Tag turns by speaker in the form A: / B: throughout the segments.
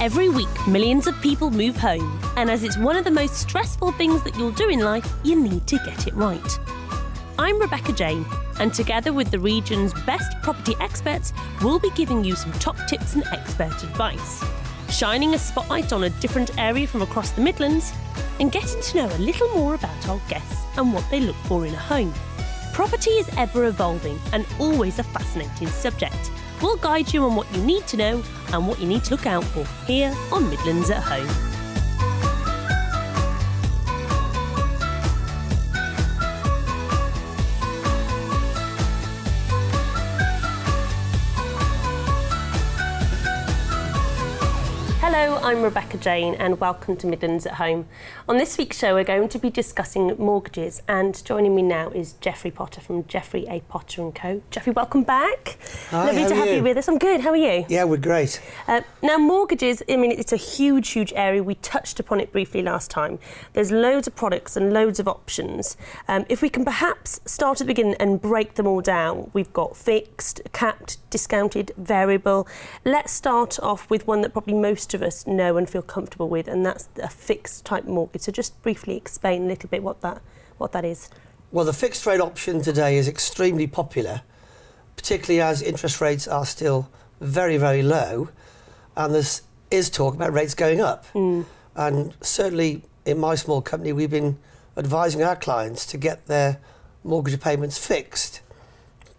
A: Every week, millions of people move home, and as it's one of the most stressful things that you'll do in life, you need to get it right. I'm Rebecca Jane, and together with the region's best property experts, we'll be giving you some top tips and expert advice, shining a spotlight on a different area from across the Midlands, and getting to know a little more about our guests and what they look for in a home. Property is ever evolving and always a fascinating subject. We'll guide you on what you need to know and what you need to look out for here on Midlands at Home. Hello, I'm Rebecca Jane and welcome to Midlands at Home. On this week's show we're going to be discussing mortgages, and joining me now is Jeffrey Potter from Jeffrey A. Potter & Co. Jeffrey, welcome back.
B: Hi,
A: lovely to have you with us. I'm good, how are you?
B: Yeah, we're great.
A: Now mortgages, I mean, it's a huge area. We touched upon it briefly last time. There's loads of products and loads of options. If we can perhaps start at the beginning and break them all down. We've got fixed, capped, discounted, variable. Let's start off with one that probably most of us know and feel comfortable with, and that's a fixed type mortgage. So just briefly explain a little bit what that is.
B: Well, the fixed rate option today is extremely popular, particularly as interest rates are still very, very low, and there is talk about rates going up. And certainly in my small company, we've been advising our clients to get their mortgage payments fixed,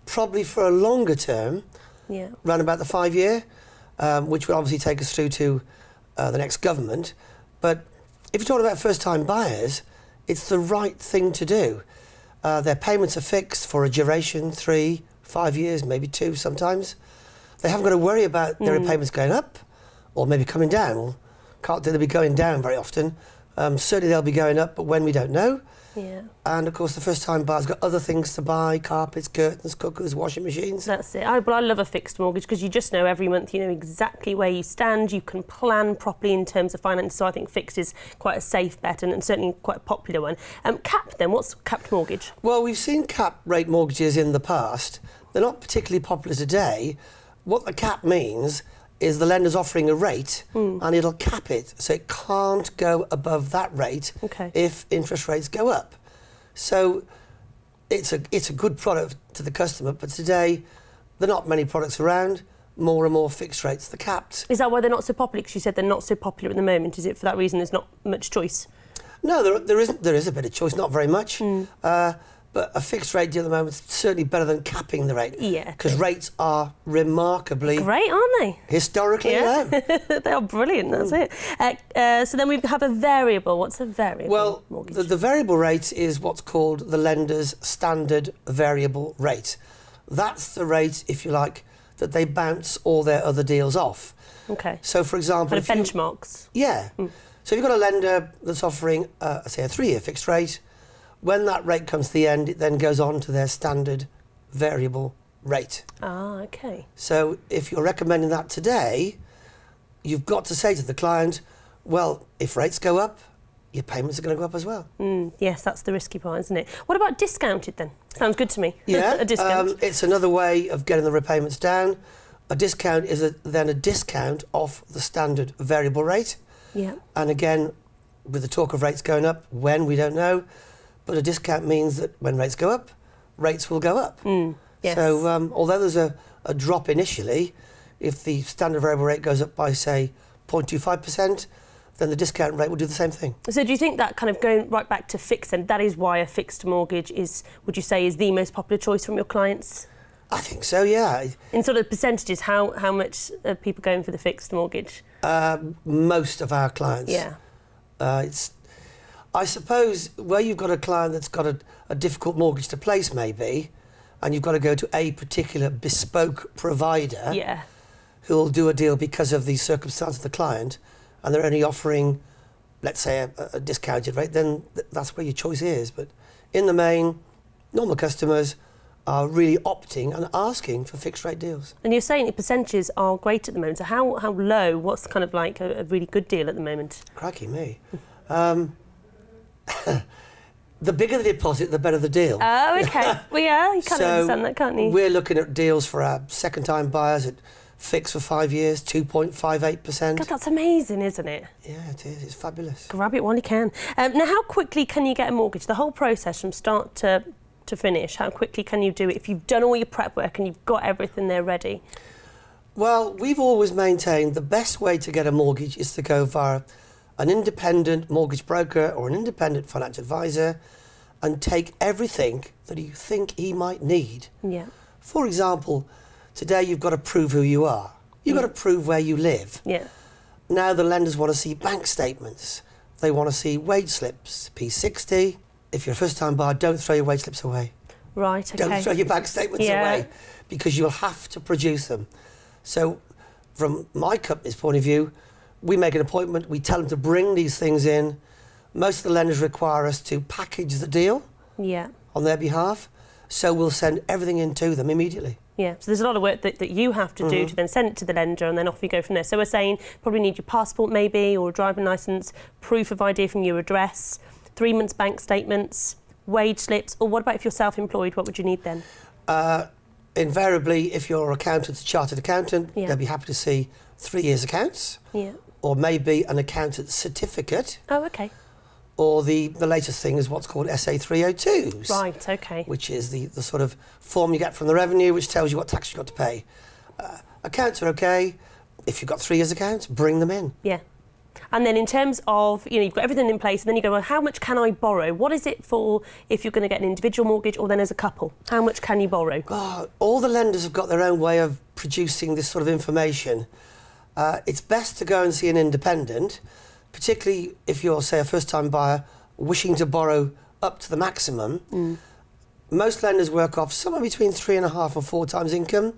B: probably for a longer term, around about the 5 year, which will obviously take us through to the next government. But if you're talking about first-time buyers, it's the right thing to do. Their payments are fixed for a duration, 3, 5 years, maybe 2 sometimes. They haven't got to worry about their repayments going up or maybe coming down. Well, can't do they'll be going down very often. Certainly they'll be going up, but when we don't know.
A: Yeah.
B: And of course the first-time buyer's got other things to buy: carpets, curtains, cookers, washing machines.
A: That's it. I love a fixed mortgage because you just know every month, you know exactly where you stand. You can plan properly in terms of finance. So I think fixed is quite a safe bet and certainly quite a popular one. Capped then, what's capped mortgage?
B: Well, we've seen cap rate mortgages in the past. They're not particularly popular today. What the cap means is the lender's offering a rate and it'll cap it, so it can't go above that rate if interest rates go up. So it's a good product to the customer, but today there are not many products around. More and more fixed rates, the capped.
A: Is that why they're not so popular? Because you said they're not so popular at the moment. Is it for that reason there's not much choice?
B: No, there is a bit of choice, not very much. But a fixed rate deal at the moment is certainly better than capping the rate. Yeah. Because rates are remarkably...
A: great, aren't they?
B: Historically low.
A: They are brilliant, that's it. So then we have a variable. What's a variable mortgage?
B: Well, the variable rate is what's called the lender's standard variable rate. That's the rate, if you like, that they bounce all their other deals off. Okay. So, for example...
A: Kind of benchmarks.
B: Yeah. So if you've got a lender that's offering, say, a 3-year fixed rate, when that rate comes to the end, it then goes on to their standard variable rate.
A: Ah, okay.
B: So if you're recommending that today, you've got to say to the client, well, if rates go up, your payments are going to go up as well.
A: Yes, that's the risky part, isn't it? What about discounted then? Sounds good to me.
B: Yeah,
A: a discount.
B: It's another way of getting the repayments down. A discount is then a discount off the standard variable rate. Yeah. And again, with the talk of rates going up, when, we don't know. But a discount means that when rates go up, rates will go up. Yes. So although there's a drop initially, if the standard variable rate goes up by, say, 0.25%, then the discount rate will do the same thing. So
A: do you think that kind of going right back to fixed, and that is why a fixed mortgage is, would you say, is the most popular choice from your clients?
B: I think so, yeah.
A: In sort of percentages, how much are people going for the fixed mortgage?
B: Most of our clients.
A: Yeah.
B: I suppose where you've got a client that's got a difficult mortgage to place maybe, and you've got to go to a particular bespoke provider who'll do a deal because of the circumstance of the client, and they're only offering, let's say, a discounted rate, then that's where your choice is. But in the main, normal customers are really opting and asking for fixed rate deals. And
A: you're saying the percentages are great at the moment. So how low, what's kind of like a really good deal at the moment?
B: Crikey me. The bigger the deposit, the better the deal.
A: Oh, okay. Well, yeah, you can't understand that, can't you?
B: We're looking at deals for our second-time buyers at fixed for 5 years, 2.58%.
A: God, that's amazing, isn't it?
B: Yeah, it is. It's fabulous.
A: Grab it while you can. Now, how quickly can you get a mortgage? The whole process from start to finish, how quickly can you do it if you've done all your prep work and you've got everything there ready?
B: Well, we've always maintained the best way to get a mortgage is to go via an independent mortgage broker or an independent financial advisor and take everything that you think he might need.
A: Yeah.
B: For example, today you've got to prove who you are. You've got to prove where you live.
A: Yeah.
B: Now the lenders want to see bank statements. They want to see wage slips, P60. If you're a first-time buyer, don't throw your wage slips away.
A: Right, okay.
B: Don't throw your bank statements away because you'll have to produce them. So from my company's point of view, we make an appointment, we tell them to bring these things in. Most of the lenders require us to package the deal on their behalf, so we'll send everything in to them immediately.
A: Yeah, so there's a lot of work that you have to do to then send it to the lender and then off you go from there. So we're saying probably need your passport maybe, or a driving licence, proof of ID from your address, 3 months bank statements, wage slips, or what about if you're self-employed, what would you need then?
B: Invariably, if your accountant's a chartered accountant, they'll be happy to see 3 years accounts, or maybe an accountant's certificate.
A: Oh, okay.
B: Or the latest thing is what's called SA 302s.
A: Right, okay.
B: Which is the sort of form you get from the revenue, which tells you what tax you've got to pay. Accounts are okay. If you've got 3 years accounts, bring them in. Yeah.
A: And then in terms of, you've got everything in place, and then you go, well, how much can I borrow? What is it for if you're going to get an individual mortgage or then as a couple? How much can you borrow?
B: Oh, all the lenders have got their own way of producing this sort of information. It's best to go and see an independent, particularly if you're, say, a first-time buyer wishing to borrow up to the maximum. Most lenders work off somewhere between 3.5 and 4 times income.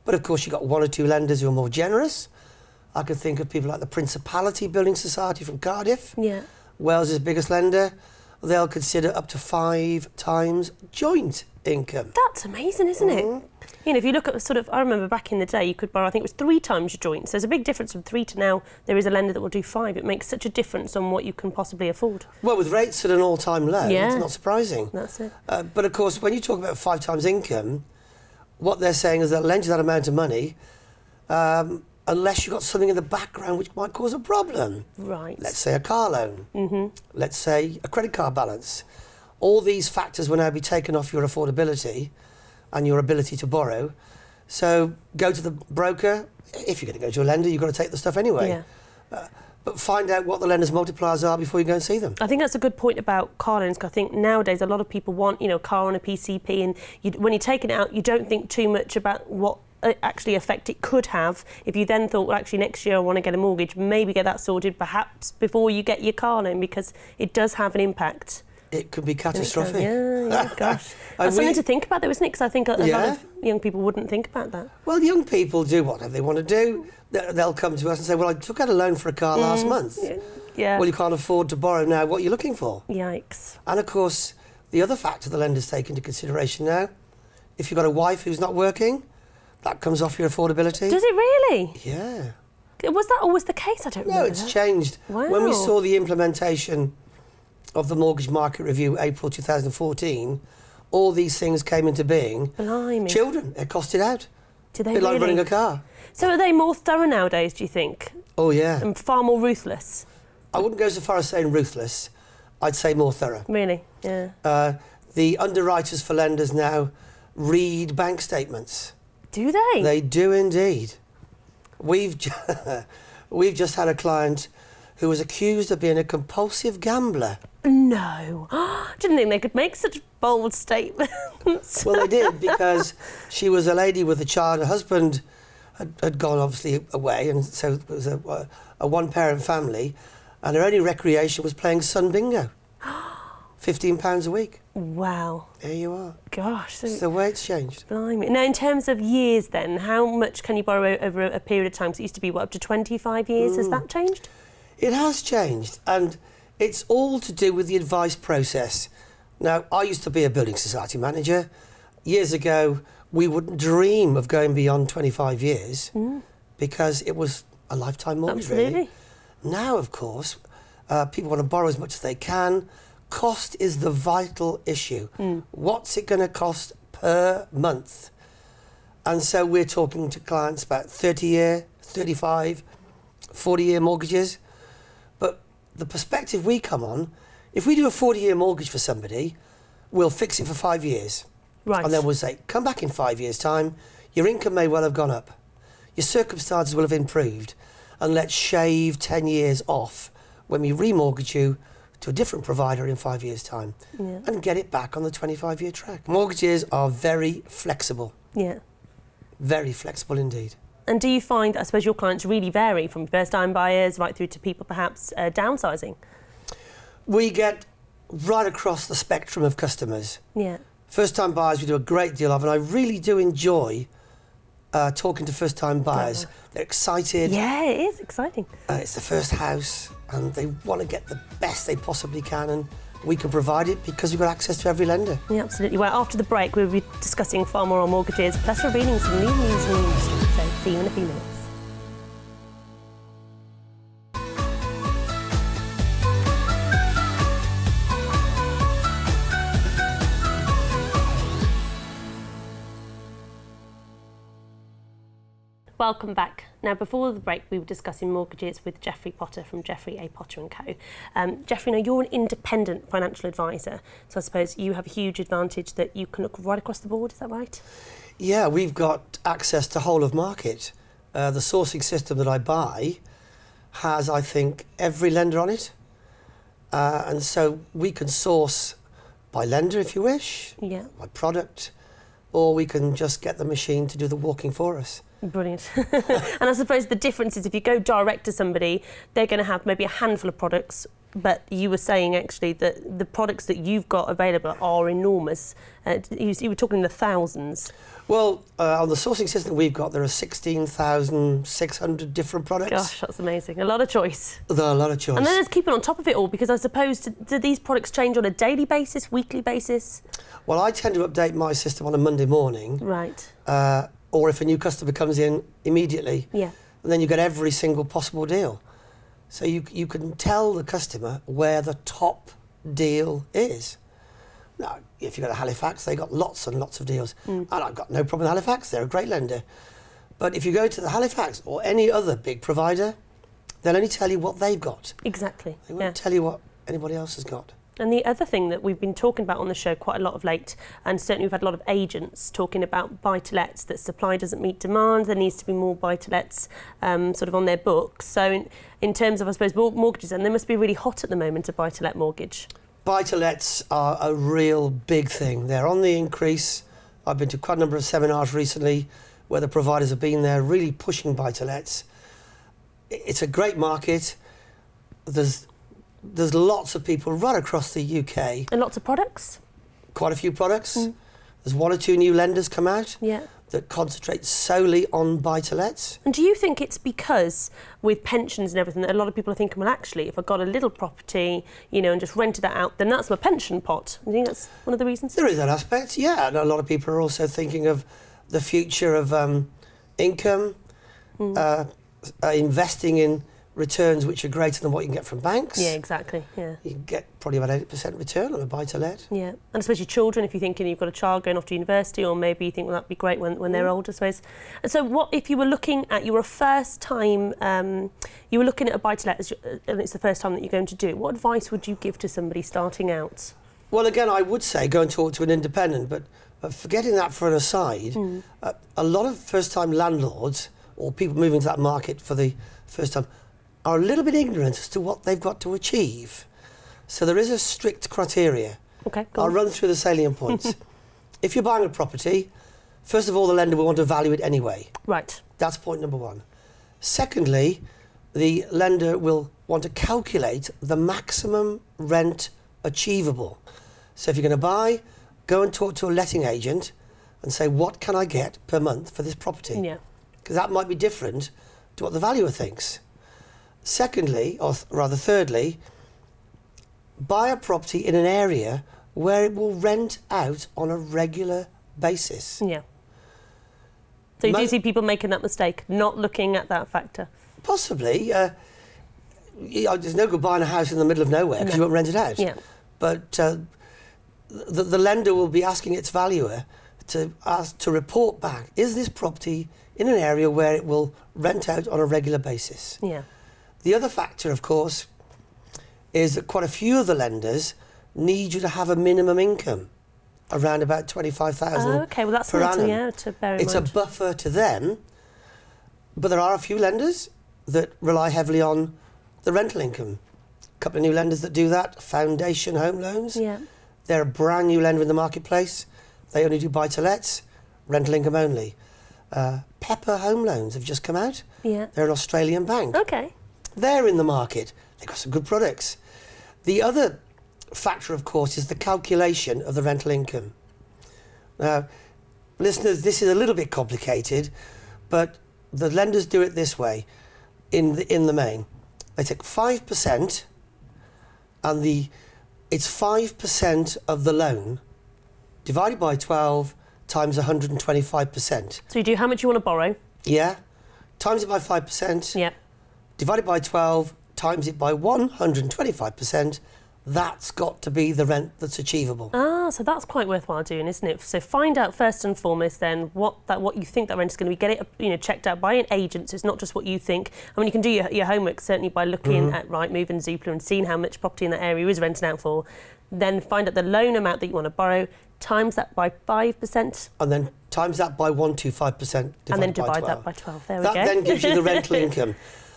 B: But, of course, you've got 1 or 2 lenders who are more generous. I could think of people like the Principality Building Society from Cardiff. Yeah. Wales' biggest lender. They'll consider up to 5 times joint income.
A: That's amazing, isn't it? If you look at I remember back in the day, you could borrow, I think it was 3 times your joints. There's a big difference from 3 to now. There is a lender that will do 5. It makes such a difference on what you can possibly afford.
B: Well, with rates at an all-time low, it's not surprising.
A: That's it.
B: But, of course, when you talk about 5 times income, what they're saying is they'll lend you that amount of money unless you've got something in the background which might cause a problem. Right. Let's say a car loan. Let's say a credit card balance. All these factors will now be taken off your affordability and your ability to borrow. So go to the broker. If you're going to go to a lender, you've got to take the stuff anyway. Yeah. But find out what the lender's multipliers are before you go and see them.
A: I think that's a good point about car loans, because I think nowadays a lot of people want, a car on a PCP, and when you're taking it out, you don't think too much about what actually effect it could have. If you then thought, well, actually next year I want to get a mortgage, maybe get that sorted perhaps before you get your car loan, because it does have an impact.
B: It could be catastrophic.
A: Yeah, gosh. That's something to think about though, isn't it? Because I think a lot of young people wouldn't think about that.
B: Well, young people do whatever they want to do. They'll come to us and say, well, I took out a loan for a car last month. Yeah. Well, you can't afford to borrow now. What are you looking for?
A: Yikes.
B: And, of course, the other factor the lenders take into consideration now, if you've got a wife who's not working, that comes off your affordability.
A: Does it really?
B: Yeah.
A: Was that always the case? I don't know.
B: No, it's changed.
A: Wow.
B: When we saw the implementation of the Mortgage Market Review, April 2014, all these things came into being.
A: Blimey.
B: Children, it costed out.
A: Do they
B: really? Like running a car.
A: So are they more thorough nowadays, do you think?
B: Oh, yeah.
A: And far more ruthless?
B: I wouldn't go so far as saying ruthless. I'd say more thorough.
A: Really? Yeah.
B: The underwriters for lenders now read bank statements.
A: Do they?
B: They do indeed. We've just had a client who was accused of being a compulsive gambler.
A: No. I didn't think they could make such bold statements.
B: Well, they did, because she was a lady with a child. Her husband had gone, obviously, away, and so it was a one-parent family, and her only recreation was playing Sun Bingo. £15 a week.
A: Wow.
B: There you are.
A: Gosh.
B: It's the way it's changed.
A: Blimey. Now, in terms of years then, how much can you borrow over a period of time? So it used to be, up to 25 years? Has that changed?
B: It has changed, and it's all to do with the advice process. Now, I used to be a building society manager. Years ago, we wouldn't dream of going beyond 25 years because it was a lifetime mortgage, really. Now, of course, people want to borrow as much as they can. Cost is the vital issue. What's it going to cost per month? And so we're talking to clients about 30-year, 35, 40-year mortgages. But the perspective we come on, if we do a 40-year mortgage for somebody, we'll fix it for 5 years.
A: Right.
B: And then we'll say, come back in 5 years' time, your income may well have gone up. Your circumstances will have improved, and let's shave 10 years off when we remortgage you to a different provider in 5 years' time and get it back on the 25-year track. Mortgages are very flexible.
A: Yeah.
B: Very flexible indeed.
A: And do you find, I suppose, your clients really vary from first-time buyers right through to people perhaps downsizing?
B: We get right across the spectrum of customers.
A: Yeah.
B: First-time buyers we do a great deal of, and I really do enjoy talking to first-time buyers. They're excited.
A: Yeah, it is exciting.
B: It's the first house, and they want to get the best they possibly can, and we can provide it because we've got access to every lender.
A: Yeah, absolutely. Well, after the break, we'll be discussing far more on mortgages, plus revealing some new news in the industry. So, see you in a few minutes. Welcome back. Now, before the break, we were discussing mortgages with Geoffrey Potter from Geoffrey A. Potter & Co. Geoffrey, now you're an independent financial advisor, so I suppose you have a huge advantage that you can look right across the board, is that right?
B: Yeah, we've got access to whole of market. The sourcing system that I buy has, I think, every lender on it. And so we can source by lender if you wish, by product, or we can just get the machine to do the walking for us.
A: Brilliant. And I suppose the difference is if you go direct to somebody, they're going to have maybe a handful of products, but you were saying actually that the products that you've got available are enormous. You were talking the thousands.
B: Well, on the sourcing system we've got, there are 16,600 different products.
A: Gosh, that's amazing. A lot of choice.
B: There are a lot of choice.
A: And then there's keeping on top of it all, because I suppose, do these products change on a daily basis, weekly basis?
B: Well, I tend to update my system on a Monday morning.
A: Right.
B: Or if a new customer comes in immediately.
A: Yeah.
B: And then you get every single possible deal. So you can tell the customer where the top deal is. Now, if you go to Halifax, they got lots and lots of deals. And I've got no problem with Halifax, they're a great lender. But if you go to the Halifax or any other big provider, they'll only tell you what they've got.
A: Exactly.
B: They won't tell you what anybody else has got.
A: And the other thing that we've been talking about on the show quite a lot of late, and certainly we've had a lot of agents talking about buy-to-lets, that supply doesn't meet demand, there needs to be more buy-to-lets sort of on their books. So in terms of, I suppose, mortgages, and they must be really hot at the moment, a buy-to-let mortgage.
B: Buy-to-lets are a real big thing. They're on the increase. I've been to quite a number of seminars recently where the providers have been there really pushing buy-to-lets. It's a great market. There's lots of people right across the UK.
A: And lots of products?
B: Quite a few products. There's one or two new lenders come out that concentrate solely on buy-to-lets.
A: And do you think it's because with pensions and everything that a lot of people are thinking, well, actually, if I got a little property, and just rented that out, then that's my pension pot? Do you think that's one of the reasons?
B: There is that aspect, yeah. And a lot of people are also thinking of the future of income, investing in returns which are greater than what you can get from banks.
A: Yeah, exactly. Yeah.
B: You can get probably about 8% return on a buy-to-let.
A: Yeah, and I suppose your children, if you're thinking you've got a child going off to university, or maybe you think, well, that'd be great when they're older, I suppose. And so what if you were looking at, you were a first time, you were looking at a buy-to-let and it's the first time that you're going to do it, what advice would you give to somebody starting out?
B: Well, again, I would say go and talk to an independent, but forgetting that for an aside, a lot of first-time landlords or people moving to that market for the first time are a little bit ignorant as to what they've got to achieve. So there is a strict criteria.
A: Okay, go
B: I'll
A: on.
B: run through the salient points. If you're buying a property, first of all, the lender will want to value it anyway.
A: Right.
B: That's point number one. Secondly, the lender will want to calculate the maximum rent achievable. So if you're going to buy, go and talk to a letting agent and say, what can I get per month for this property?
A: Yeah.
B: Because that might be different to what the valuer thinks. Secondly, or rather thirdly, buy a property in an area where it will rent out on a regular basis.
A: Yeah. So you do see people making that mistake, not looking at that factor?
B: Possibly. There's no good buying a house in the middle of nowhere because you won't rent it out.
A: Yeah.
B: But the lender will be asking its valuer to report back, is this property in an area where it will rent out on a regular basis?
A: Yeah.
B: The other factor, of course, is that quite a few of the lenders need you to have a minimum income, around about 25,000
A: okay, well that's
B: per
A: something
B: annum.
A: to bear in
B: It's
A: mind.
B: a buffer to them, but there are a few lenders that rely heavily on the rental income. A couple of new lenders that do that, Foundation Home Loans.
A: Yeah.
B: They're a brand new lender in the marketplace. They only do buy-to-lets, rental income only. Pepper Home Loans have just come out.
A: Yeah.
B: They're an Australian bank.
A: Okay.
B: They're in the market. They've got some good products. The other factor, of course, is the calculation of the rental income. Now, listeners, this is a little bit complicated, but the lenders do it this way in the main. They take 5%, and it's 5% of the loan divided by 12 times 125%.
A: So you do how much you want to borrow.
B: Yeah? Times it by 5%.
A: Yeah.
B: Divided by 12, times it by 125%, that's got to be the rent that's achievable.
A: So that's quite worthwhile doing, isn't it? So find out first and foremost then what you think that rent is going to be. Get it checked out by an agent, so it's not just what you think. I mean, you can do your homework certainly by looking at Rightmove and Zoopla and seeing how much property in that area is rented out for. Then find out the loan amount that you want to borrow, times that by 5%.
B: And then times that by 125%.
A: And then divide
B: by 12.
A: that by 12. There we
B: That
A: go.
B: then gives you the rental income.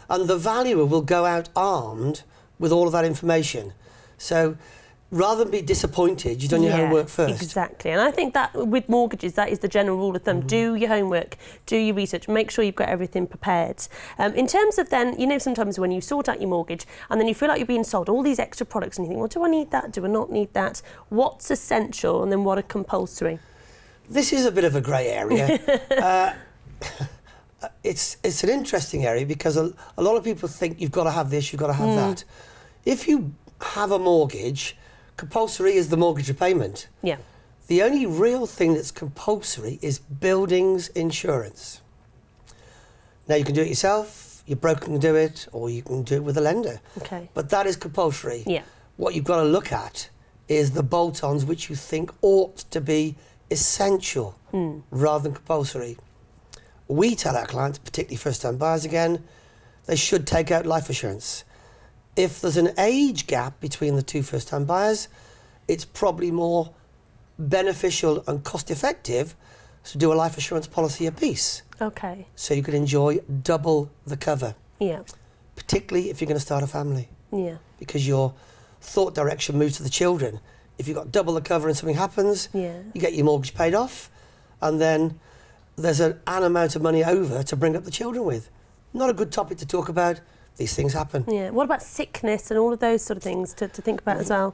B: And the valuer will go out armed with all of that information. So rather than be disappointed, you've done your homework first.
A: Exactly. And I think that with mortgages, that is the general rule of thumb. Do your homework, do your research, make sure you've got everything prepared. In terms of then, sometimes when you sort out your mortgage and then you feel like you're being sold all these extra products and you think, well, do I need that? Do I not need that? What's essential and then what are compulsory?
B: This is a bit of a grey area. It's an interesting area because a lot of people think you've got to have this, you've got to have that. If you have a mortgage, compulsory is the mortgage repayment.
A: Yeah.
B: The only real thing that's compulsory is buildings insurance. Now, you can do it yourself, your broker can do it, or you can do it with a lender.
A: Okay.
B: But that is compulsory.
A: Yeah.
B: What you've got to look at is the bolt-ons which you think ought to be essential rather than compulsory. We tell our clients, particularly first-time buyers again, they should take out life assurance. If there's an age gap between the two first-time buyers, it's probably more beneficial and cost-effective to do a life assurance policy apiece.
A: Okay.
B: So you can enjoy double the cover,
A: Yeah.
B: particularly if you're going to start a family,
A: Yeah.
B: because your thought direction moves to the children. If you've got double the cover and something happens,
A: Yeah.
B: you get your mortgage paid off, and then there's an amount of money over to bring up the children with. Not a good topic to talk about. These things happen.
A: Yeah. What about sickness and all of those sort of things to think about as well?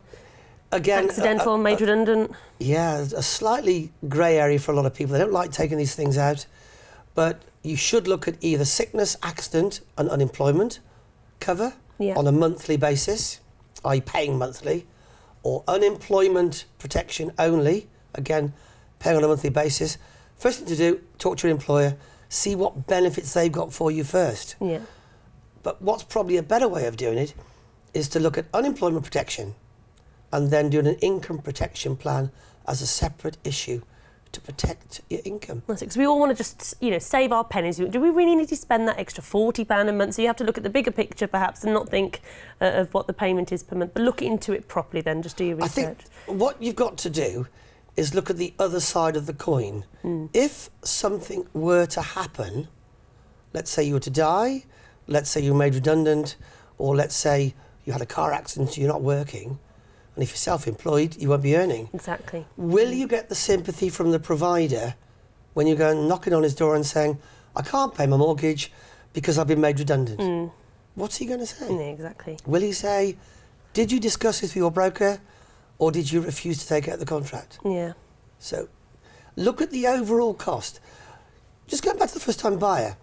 B: Again,
A: Accidental, made redundant.
B: yeah, a slightly grey area for a lot of people. They don't like taking these things out, but you should look at either sickness, accident and unemployment cover on a monthly basis, i.e. paying monthly, or unemployment protection only, again, paying on a monthly basis. First thing to do, talk to your employer, see what benefits they've got for you first.
A: Yeah.
B: But what's probably a better way of doing it is to look at unemployment protection and then doing an income protection plan as a separate issue to protect your income.
A: That's it, because we all want to just, save our pennies. Do we really need to spend that extra £40 a month? So you have to look at the bigger picture perhaps and not think of what the payment is per month, but look into it properly then, just do your research.
B: I think what you've got to do is look at the other side of the coin. If something were to happen, let's say you were to die, let's say you were made redundant, or let's say you had a car accident, you're not working, and if you're self-employed, you won't be earning.
A: Exactly.
B: Will you get the sympathy from the provider when you go knocking on his door and saying, I can't pay my mortgage because I've been made redundant? What's he going to say?
A: Yeah, exactly.
B: Will he say, did you discuss this with your broker, or did you refuse to take out the contract?
A: Yeah.
B: So look at the overall cost. Just going back to the first-time buyer.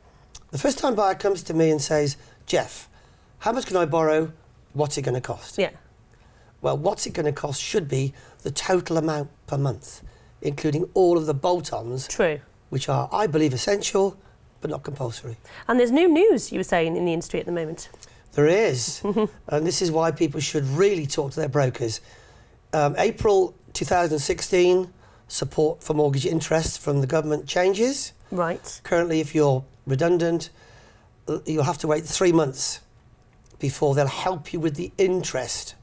B: The first-time buyer comes to me and says, Jeff, how much can I borrow? What's it going to cost?
A: Yeah.
B: Well, what's it going to cost should be the total amount per month, including all of the bolt-ons.
A: True.
B: Which are, I believe, essential, but not compulsory.
A: And there's new news, you were saying, in the industry at the moment.
B: There is. And this is why people should really talk to their brokers. April 2016, support for mortgage interest from the government changes.
A: Right.
B: Currently, if you're redundant, you'll have to wait 3 months before they'll help you with the interest.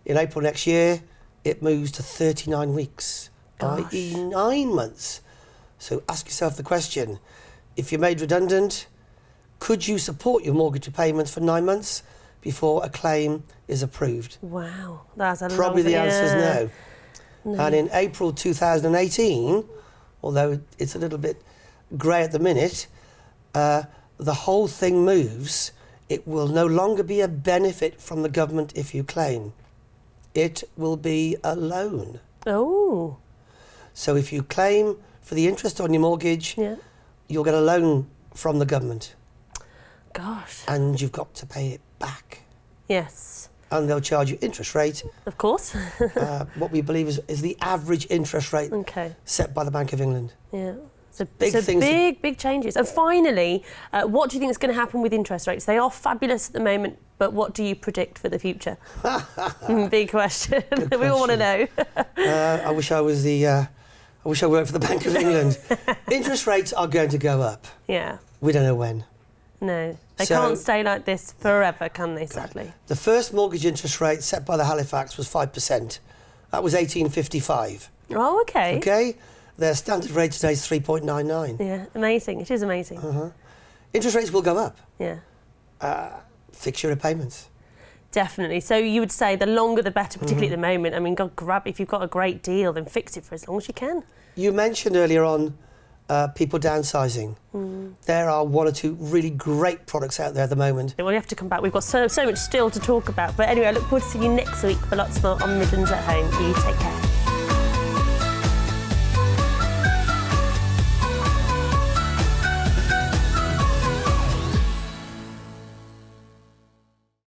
B: In April next year, it moves to 39 weeks, i.e. 9 months. So ask yourself the question, if you're made redundant, could you support your mortgage repayments for 9 months before a claim is approved?
A: Wow, that's a
B: Probably the answer is
A: no.
B: And in April 2018, although it's a little bit grey at the minute, the whole thing moves. It will no longer be a benefit from the government if you claim. It will be a loan.
A: Oh.
B: So if you claim for the interest on your mortgage, you'll get a loan from the government.
A: Gosh.
B: And you've got to pay it back.
A: Yes.
B: And they'll charge you interest rate.
A: Of course.
B: What we believe is the average interest rate set by the Bank of England.
A: Yeah. So big changes. And finally, what do you think is going to happen with interest rates? They are fabulous at the moment, but what do you predict for the future? Big question. We all want to know.
B: I wish I was I wish I worked for the Bank of England. Interest rates are going to go up.
A: Yeah.
B: We don't know when.
A: No. They can't stay like this forever, can they, sadly?
B: The first mortgage interest rate set by the Halifax was 5%. That was 1855.
A: Oh, OK.
B: OK? Their standard rate today is 3.99.
A: Yeah, amazing. It is amazing.
B: Interest rates will go up.
A: Yeah.
B: Fix your repayments.
A: Definitely. So you would say the longer the better, particularly at the moment. I mean, if you've got a great deal, then fix it for as long as you can.
B: You mentioned earlier on people downsizing. There are 1 or 2 really great products out there at the moment.
A: Well, you have to come back. We've got so much still to talk about. But anyway, I look forward to seeing you next week for lots more on Midlands at Home. You take care.